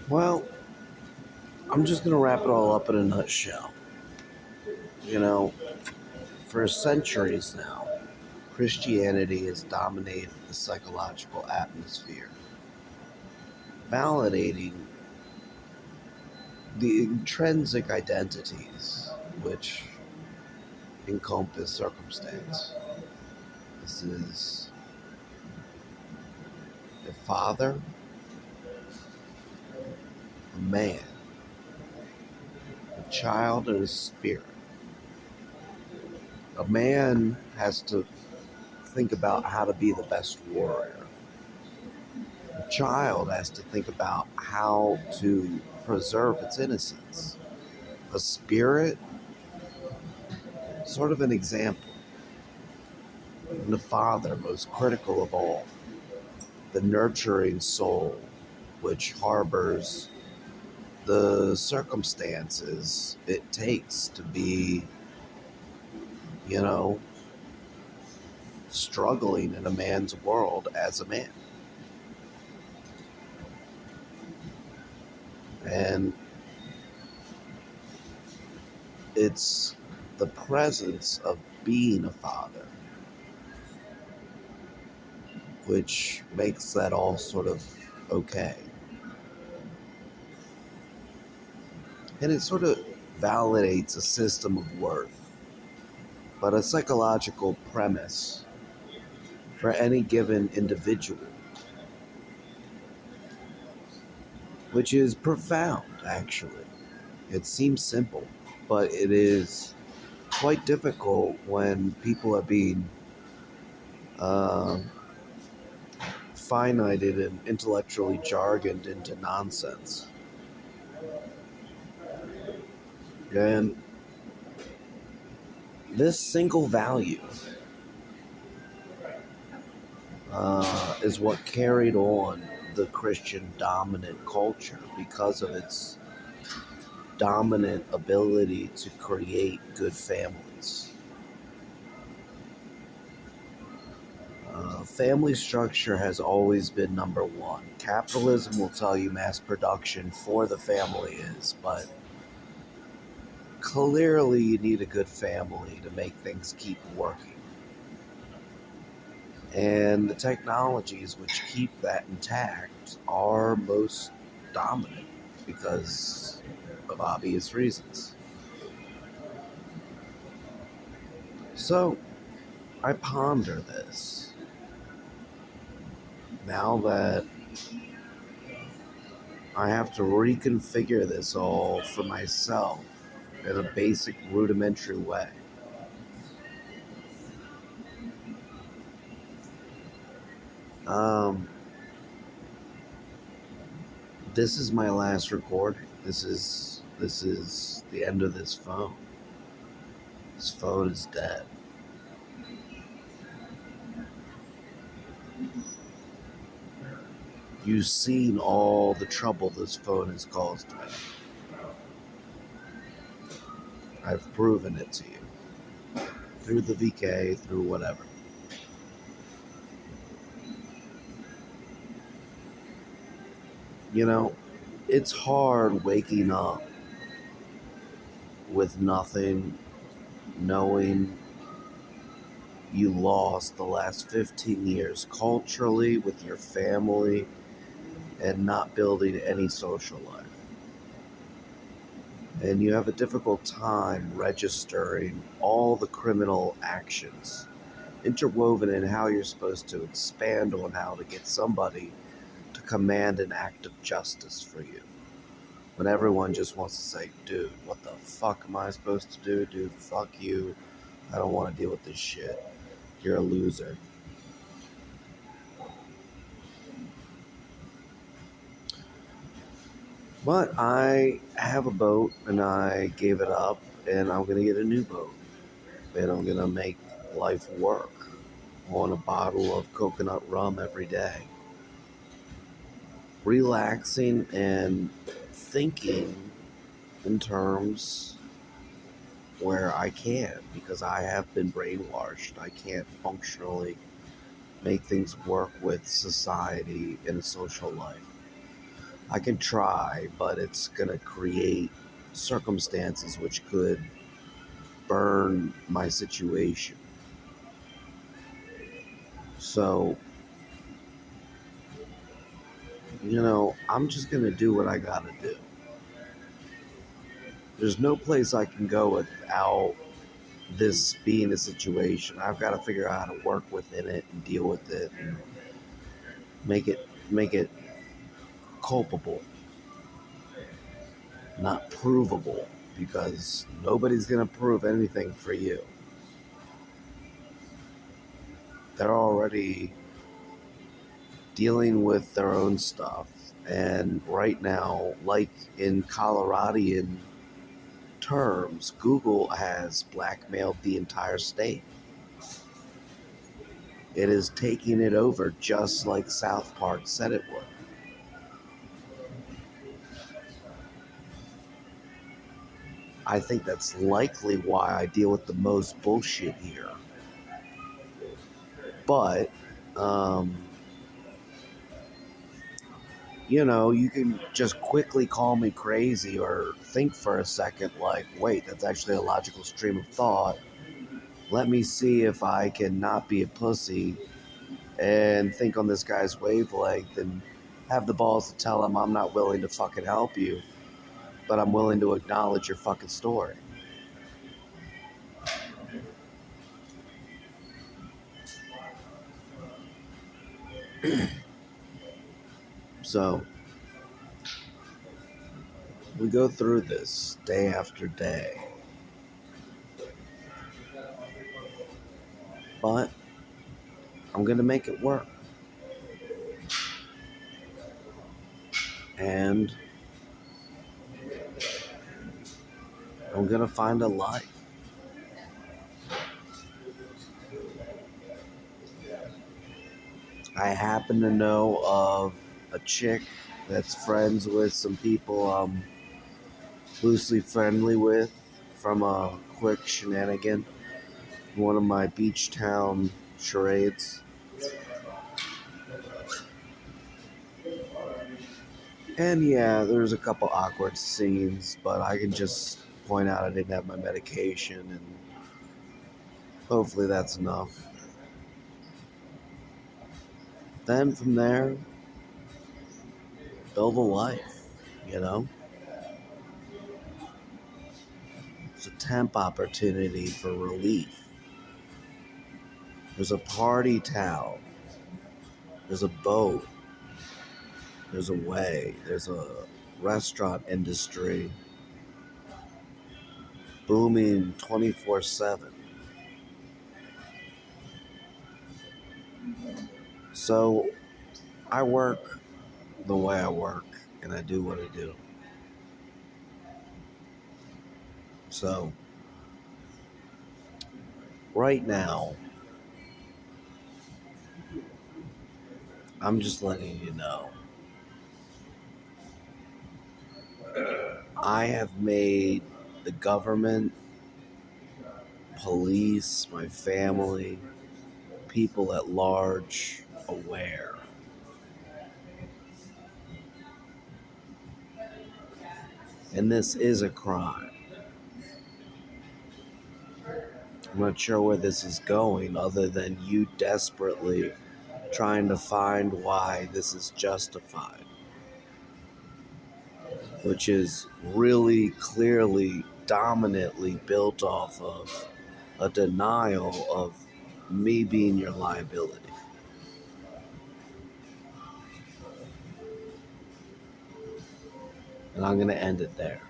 Well, I'm just going to wrap it all up in a nutshell. You know, for centuries now, Christianity has dominated the psychological atmosphere, validating the intrinsic identities which encompass circumstance. This is a father, a man, a child, and a spirit. A man has to think about how to be the best warrior. A child has to think about how to preserve its innocence. A spirit, sort of an example. And the father, most critical of all, the nurturing soul, which harbors the circumstances it takes to be, you know, struggling in a man's world as a man. And it's the presence of being a father which makes that all sort of okay. And it sort of validates a system of worth, but a psychological premise for any given individual, which is profound, actually. It seems simple, but it is quite difficult when people are being uh, finited and intellectually jargoned into nonsense. And this single value is what carried on the Christian dominant culture because of its dominant ability to create good families. Family structure has always been number one. Capitalism will tell you mass production for the family is, but clearly you need a good family to make things keep working. And the technologies which keep that intact are most dominant because of obvious reasons. So I ponder this now that I have to reconfigure this all for myself in a basic rudimentary way. Um, this is my last recording. This is the end of this phone. This phone is dead. You've seen all the trouble this phone has caused me. I've proven it to you. Through the VK, through whatever. You know, it's hard waking up with nothing, knowing you lost the last 15 years culturally with your family and not building any social life. And you have a difficult time registering all the criminal actions interwoven in how you're supposed to expand on how to get somebody to command an act of justice for you. When everyone just wants to say, dude, what the fuck am I supposed to do? Dude, fuck you. I don't want to deal with this shit. You're a loser. But I have a boat and I gave it up and I'm going to get a new boat. And I'm going to make life work on a bottle of coconut rum every day. Relaxing and thinking in terms where I can't, because I have been brainwashed. I can't functionally make things work with society in a social life. I can try, but it's going to create circumstances which could burn my situation. So, I'm just going to do what I got to do. There's no place I can go without this being a situation. I've got to figure out how to work within it and deal with it and make it culpable, not provable, because nobody's going to prove anything for you. They're already dealing with their own stuff. And right now, like in Coloradian terms, Google has blackmailed the entire state. It is taking it over just like South Park said it would. I think that's likely why I deal with the most bullshit here. But, um, you can just quickly call me crazy or think for a second, like, wait, that's actually a logical stream of thought. Let me see if I can not be a pussy and think on this guy's wavelength and have the balls to tell him I'm not willing to fucking help you, but I'm willing to acknowledge your fucking story. So, we go through this day after day. But I'm going to make it work. And I'm going to find a life. I happen to know of a chick that's friends with some people I'm loosely friendly with from a quick shenanigan, one of my beach town charades. And yeah, there's a couple awkward scenes, but I can just point out I didn't have my medication, and hopefully that's enough. Then from there, build a life, you know? It's a temp opportunity for relief. There's a party town. There's a boat. There's a way. There's a restaurant industry booming 24/7. So I work the way I work and I do what I do. So right now, I'm just letting you know. I have made the government, police, my family, people at large aware. And this is a crime. I'm not sure where this is going other than you desperately trying to find why this is justified, which is really clearly, dominantly built off of a denial of me being your liability. And I'm going to end it there.